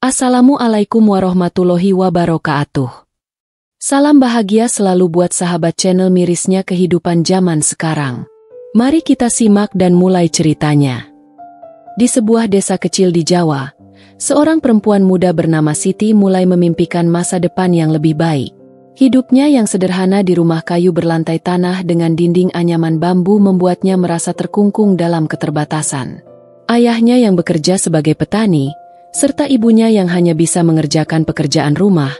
Assalamualaikum warahmatullahi wabarakatuh. Salam bahagia selalu buat sahabat channel mirisnya kehidupan zaman sekarang. Mari kita simak dan mulai ceritanya. Di sebuah desa kecil di Jawa, seorang perempuan muda bernama Siti mulai memimpikan masa depan yang lebih baik. Hidupnya yang sederhana di rumah kayu berlantai tanah dengan dinding anyaman bambu membuatnya merasa terkungkung dalam keterbatasan. Ayahnya yang bekerja sebagai petani, serta ibunya yang hanya bisa mengerjakan pekerjaan rumah,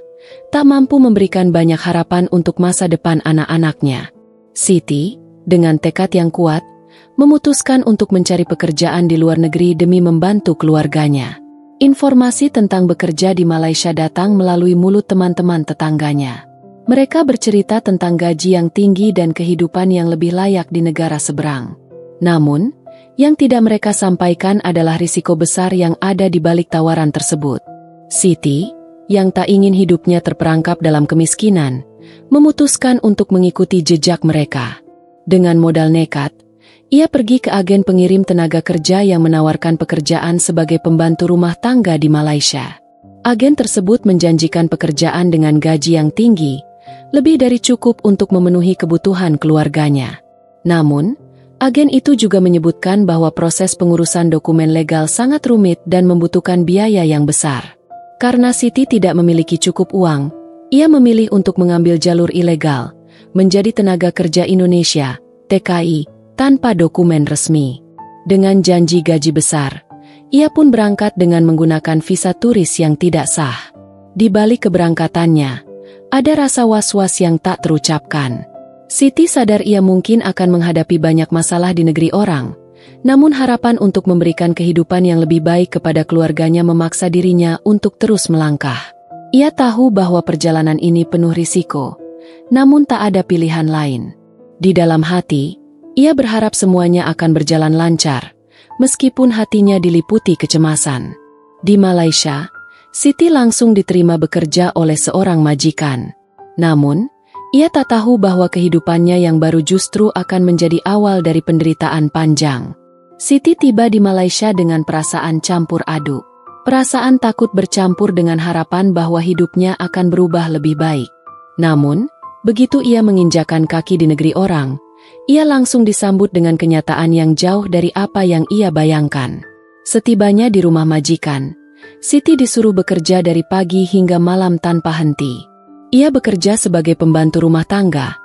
tak mampu memberikan banyak harapan untuk masa depan anak-anaknya. Siti, dengan tekad yang kuat, memutuskan untuk mencari pekerjaan di luar negeri demi membantu keluarganya. Informasi tentang bekerja di Malaysia datang melalui mulut teman-teman tetangganya. Mereka bercerita tentang gaji yang tinggi dan kehidupan yang lebih layak di negara seberang. Namun, yang tidak mereka sampaikan adalah risiko besar yang ada di balik tawaran tersebut. Siti, yang tak ingin hidupnya terperangkap dalam kemiskinan, memutuskan untuk mengikuti jejak mereka. Dengan modal nekat, ia pergi ke agen pengirim tenaga kerja yang menawarkan pekerjaan sebagai pembantu rumah tangga di Malaysia. Agen tersebut menjanjikan pekerjaan dengan gaji yang tinggi, lebih dari cukup untuk memenuhi kebutuhan keluarganya. Namun, agen itu juga menyebutkan bahwa proses pengurusan dokumen legal sangat rumit dan membutuhkan biaya yang besar. Karena Siti tidak memiliki cukup uang, ia memilih untuk mengambil jalur ilegal, menjadi tenaga kerja Indonesia, TKI, tanpa dokumen resmi. Dengan janji gaji besar, ia pun berangkat dengan menggunakan visa turis yang tidak sah. Di balik keberangkatannya, ada rasa was-was yang tak terucapkan. Siti sadar ia mungkin akan menghadapi banyak masalah di negeri orang, namun harapan untuk memberikan kehidupan yang lebih baik kepada keluarganya memaksa dirinya untuk terus melangkah. Ia tahu bahwa perjalanan ini penuh risiko, namun tak ada pilihan lain. Di dalam hati, ia berharap semuanya akan berjalan lancar, meskipun hatinya diliputi kecemasan. Di Malaysia, Siti langsung diterima bekerja oleh seorang majikan. Namun, ia tak tahu bahwa kehidupannya yang baru justru akan menjadi awal dari penderitaan panjang. Siti tiba di Malaysia dengan perasaan campur aduk. Perasaan takut bercampur dengan harapan bahwa hidupnya akan berubah lebih baik. Namun, begitu ia menginjakan kaki di negeri orang, ia langsung disambut dengan kenyataan yang jauh dari apa yang ia bayangkan. Setibanya di rumah majikan, Siti disuruh bekerja dari pagi hingga malam tanpa henti. Ia bekerja sebagai pembantu rumah tangga,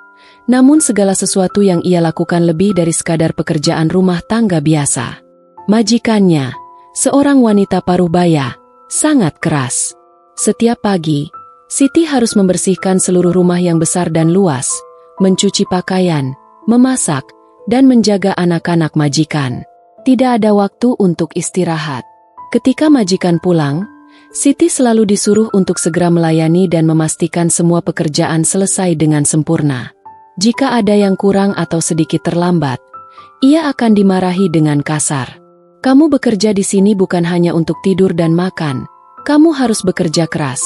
namun segala sesuatu yang ia lakukan lebih dari sekadar pekerjaan rumah tangga biasa. Majikannya, seorang wanita paruh-baya, sangat keras. Setiap pagi, Siti harus membersihkan seluruh rumah yang besar dan luas, mencuci pakaian, memasak, dan menjaga anak-anak majikan. Tidak ada waktu untuk istirahat. Ketika majikan pulang, Siti selalu disuruh untuk segera melayani dan memastikan semua pekerjaan selesai dengan sempurna. Jika ada yang kurang atau sedikit terlambat, ia akan dimarahi dengan kasar. Kamu bekerja di sini bukan hanya untuk tidur dan makan, kamu harus bekerja keras.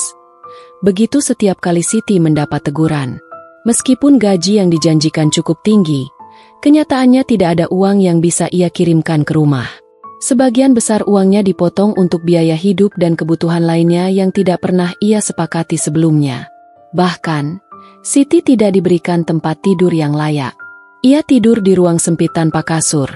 Begitu setiap kali Siti mendapat teguran. Meskipun gaji yang dijanjikan cukup tinggi, kenyataannya tidak ada uang yang bisa ia kirimkan ke rumah. Sebagian besar uangnya dipotong untuk biaya hidup dan kebutuhan lainnya yang tidak pernah ia sepakati sebelumnya. Bahkan, Siti tidak diberikan tempat tidur yang layak. Ia tidur di ruang sempit tanpa kasur,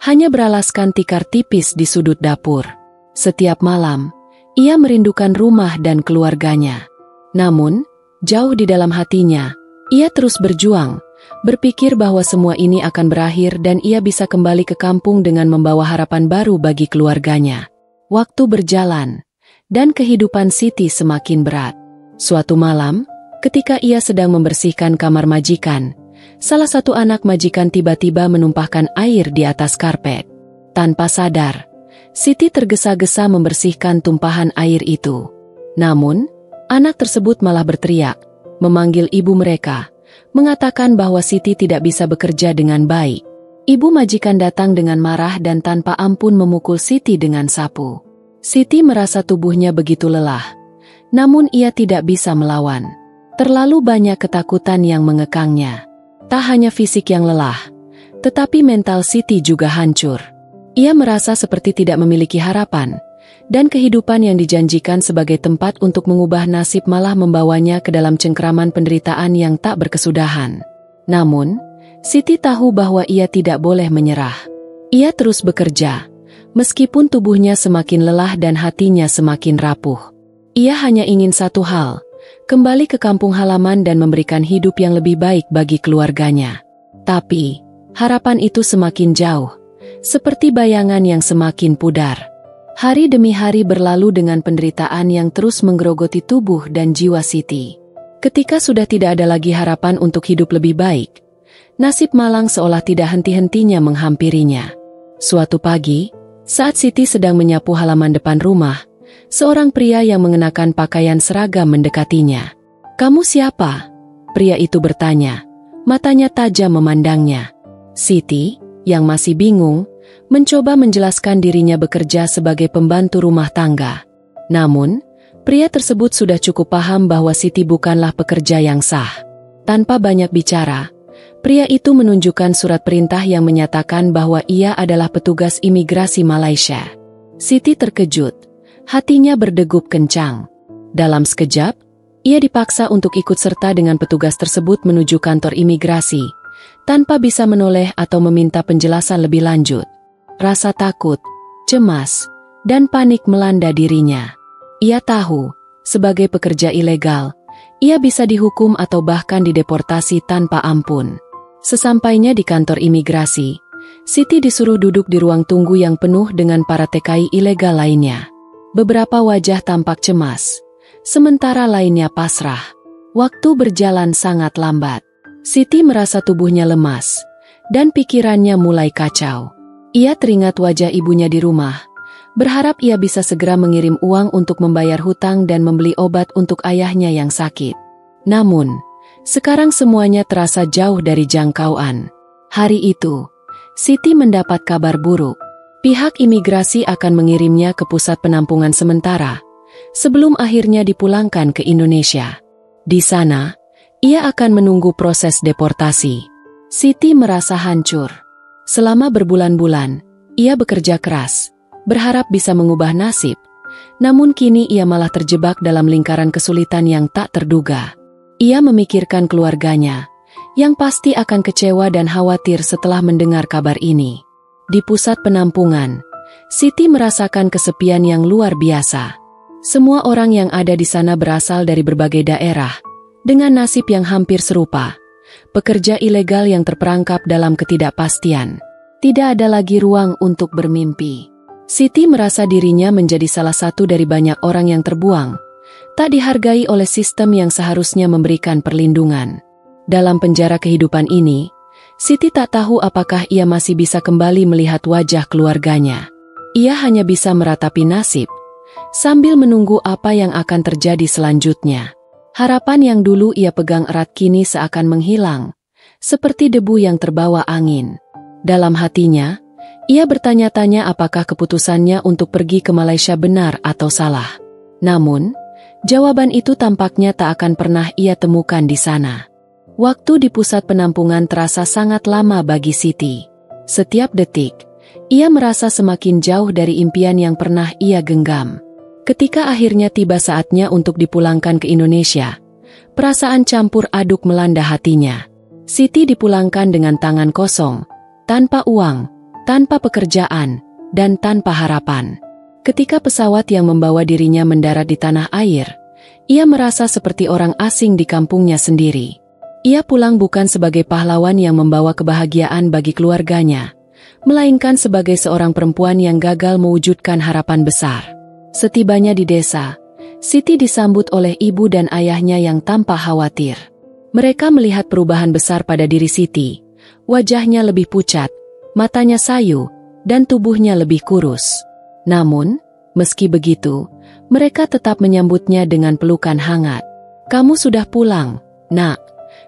hanya beralaskan tikar tipis di sudut dapur. Setiap malam, ia merindukan rumah dan keluarganya. Namun, jauh di dalam hatinya, ia terus berjuang, berpikir bahwa semua ini akan berakhir dan ia bisa kembali ke kampung dengan membawa harapan baru bagi keluarganya. Waktu berjalan, dan kehidupan Siti semakin berat. Suatu malam, ketika ia sedang membersihkan kamar majikan, salah satu anak majikan tiba-tiba menumpahkan air di atas karpet. Tanpa sadar, Siti tergesa-gesa membersihkan tumpahan air itu. Namun, anak tersebut malah berteriak, memanggil ibu mereka, mengatakan bahwa Siti tidak bisa bekerja dengan baik. Ibu majikan datang dengan marah dan tanpa ampun memukul Siti dengan sapu. Siti merasa tubuhnya begitu lelah, namun ia tidak bisa melawan. Terlalu banyak ketakutan yang mengekangnya. Tak hanya fisik yang lelah, tetapi mental Siti juga hancur. Ia merasa seperti tidak memiliki harapan, dan kehidupan yang dijanjikan sebagai tempat untuk mengubah nasib malah membawanya ke dalam cengkeraman penderitaan yang tak berkesudahan. Namun, Siti tahu bahwa ia tidak boleh menyerah. Ia terus bekerja, meskipun tubuhnya semakin lelah dan hatinya semakin rapuh. Ia hanya ingin satu hal, kembali ke kampung halaman dan memberikan hidup yang lebih baik bagi keluarganya. Tapi, harapan itu semakin jauh, seperti bayangan yang semakin pudar. Hari demi hari berlalu dengan penderitaan yang terus menggerogoti tubuh dan jiwa Siti. Ketika sudah tidak ada lagi harapan untuk hidup lebih baik, nasib malang seolah tidak henti-hentinya menghampirinya. Suatu pagi, saat Siti sedang menyapu halaman depan rumah, seorang pria yang mengenakan pakaian seragam mendekatinya. "Kamu siapa?" Pria itu bertanya, matanya tajam memandangnya. Siti, yang masih bingung, mencoba menjelaskan dirinya bekerja sebagai pembantu rumah tangga. Namun, pria tersebut sudah cukup paham bahwa Siti bukanlah pekerja yang sah. Tanpa banyak bicara, pria itu menunjukkan surat perintah yang menyatakan bahwa ia adalah petugas imigrasi Malaysia. Siti terkejut, hatinya berdegup kencang. Dalam sekejap, ia dipaksa untuk ikut serta dengan petugas tersebut menuju kantor imigrasi, tanpa bisa menoleh atau meminta penjelasan lebih lanjut. Rasa takut, cemas, dan panik melanda dirinya. Ia tahu, sebagai pekerja ilegal, ia bisa dihukum atau bahkan dideportasi tanpa ampun. Sesampainya di kantor imigrasi, Siti disuruh duduk di ruang tunggu yang penuh dengan para TKI ilegal lainnya. Beberapa wajah tampak cemas, sementara lainnya pasrah. Waktu berjalan sangat lambat. Siti merasa tubuhnya lemas, dan pikirannya mulai kacau. Ia teringat wajah ibunya di rumah, berharap ia bisa segera mengirim uang untuk membayar hutang dan membeli obat untuk ayahnya yang sakit. Namun, sekarang semuanya terasa jauh dari jangkauan. Hari itu, Siti mendapat kabar buruk. Pihak imigrasi akan mengirimnya ke pusat penampungan sementara, sebelum akhirnya dipulangkan ke Indonesia. Di sana, ia akan menunggu proses deportasi. Siti merasa hancur. Selama berbulan-bulan, ia bekerja keras, berharap bisa mengubah nasib. Namun kini ia malah terjebak dalam lingkaran kesulitan yang tak terduga. Ia memikirkan keluarganya, yang pasti akan kecewa dan khawatir setelah mendengar kabar ini. Di pusat penampungan, Siti merasakan kesepian yang luar biasa. Semua orang yang ada di sana berasal dari berbagai daerah, dengan nasib yang hampir serupa. Pekerja ilegal yang terperangkap dalam ketidakpastian. Tidak ada lagi ruang untuk bermimpi. Siti merasa dirinya menjadi salah satu dari banyak orang yang terbuang, tak dihargai oleh sistem yang seharusnya memberikan perlindungan. Dalam penjara kehidupan ini, Siti tak tahu apakah ia masih bisa kembali melihat wajah keluarganya. Ia hanya bisa meratapi nasib, sambil menunggu apa yang akan terjadi selanjutnya. Harapan yang dulu ia pegang erat kini seakan menghilang, seperti debu yang terbawa angin. Dalam hatinya, ia bertanya-tanya apakah keputusannya untuk pergi ke Malaysia benar atau salah. Namun, jawaban itu tampaknya tak akan pernah ia temukan di sana. Waktu di pusat penampungan terasa sangat lama bagi Siti. Setiap detik, ia merasa semakin jauh dari impian yang pernah ia genggam. Ketika akhirnya tiba saatnya untuk dipulangkan ke Indonesia, perasaan campur aduk melanda hatinya. Siti dipulangkan dengan tangan kosong, tanpa uang, tanpa pekerjaan, dan tanpa harapan. Ketika pesawat yang membawa dirinya mendarat di tanah air, ia merasa seperti orang asing di kampungnya sendiri. Ia pulang bukan sebagai pahlawan yang membawa kebahagiaan bagi keluarganya, melainkan sebagai seorang perempuan yang gagal mewujudkan harapan besar. Setibanya di desa, Siti disambut oleh ibu dan ayahnya yang tanpa khawatir. Mereka melihat perubahan besar pada diri Siti. Wajahnya lebih pucat, matanya sayu, dan tubuhnya lebih kurus. Namun, meski begitu, mereka tetap menyambutnya dengan pelukan hangat. "Kamu sudah pulang, Nak,"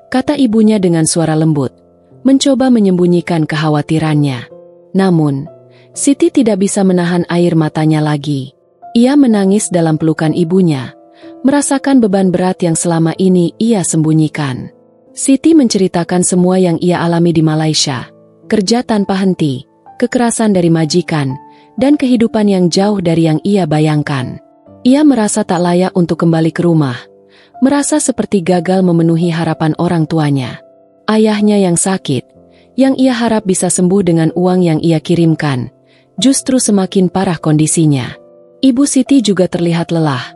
kata ibunya dengan suara lembut, mencoba menyembunyikan kekhawatirannya. Namun, Siti tidak bisa menahan air matanya lagi. Ia menangis dalam pelukan ibunya, merasakan beban berat yang selama ini ia sembunyikan. Siti menceritakan semua yang ia alami di Malaysia, kerja tanpa henti, kekerasan dari majikan, dan kehidupan yang jauh dari yang ia bayangkan. Ia merasa tak layak untuk kembali ke rumah, merasa seperti gagal memenuhi harapan orang tuanya. Ayahnya yang sakit, yang ia harap bisa sembuh dengan uang yang ia kirimkan, justru semakin parah kondisinya. Ibu Siti juga terlihat lelah,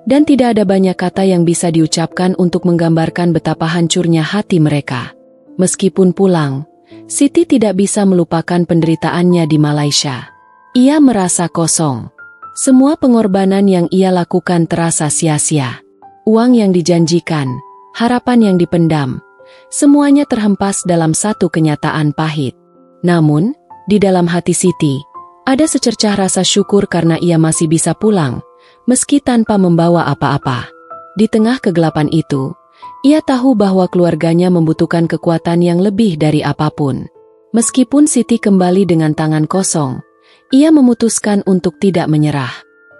dan tidak ada banyak kata yang bisa diucapkan untuk menggambarkan betapa hancurnya hati mereka. Meskipun pulang, Siti tidak bisa melupakan penderitaannya di Malaysia. Ia merasa kosong. Semua pengorbanan yang ia lakukan terasa sia-sia. Uang yang dijanjikan, harapan yang dipendam, semuanya terhempas dalam satu kenyataan pahit. Namun, di dalam hati Siti, ada secercah rasa syukur karena ia masih bisa pulang, meski tanpa membawa apa-apa. Di tengah kegelapan itu, ia tahu bahwa keluarganya membutuhkan kekuatan yang lebih dari apapun. Meskipun Siti kembali dengan tangan kosong, ia memutuskan untuk tidak menyerah.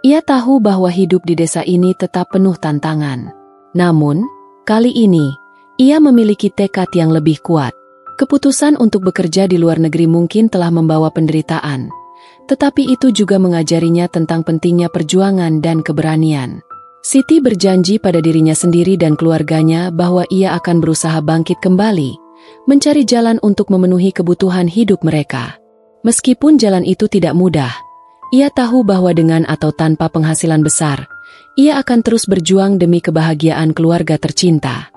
Ia tahu bahwa hidup di desa ini tetap penuh tantangan. Namun, kali ini, ia memiliki tekad yang lebih kuat. Keputusan untuk bekerja di luar negeri mungkin telah membawa penderitaan, tetapi itu juga mengajarinya tentang pentingnya perjuangan dan keberanian. Siti berjanji pada dirinya sendiri dan keluarganya bahwa ia akan berusaha bangkit kembali, mencari jalan untuk memenuhi kebutuhan hidup mereka. Meskipun jalan itu tidak mudah, ia tahu bahwa dengan atau tanpa penghasilan besar, ia akan terus berjuang demi kebahagiaan keluarga tercinta.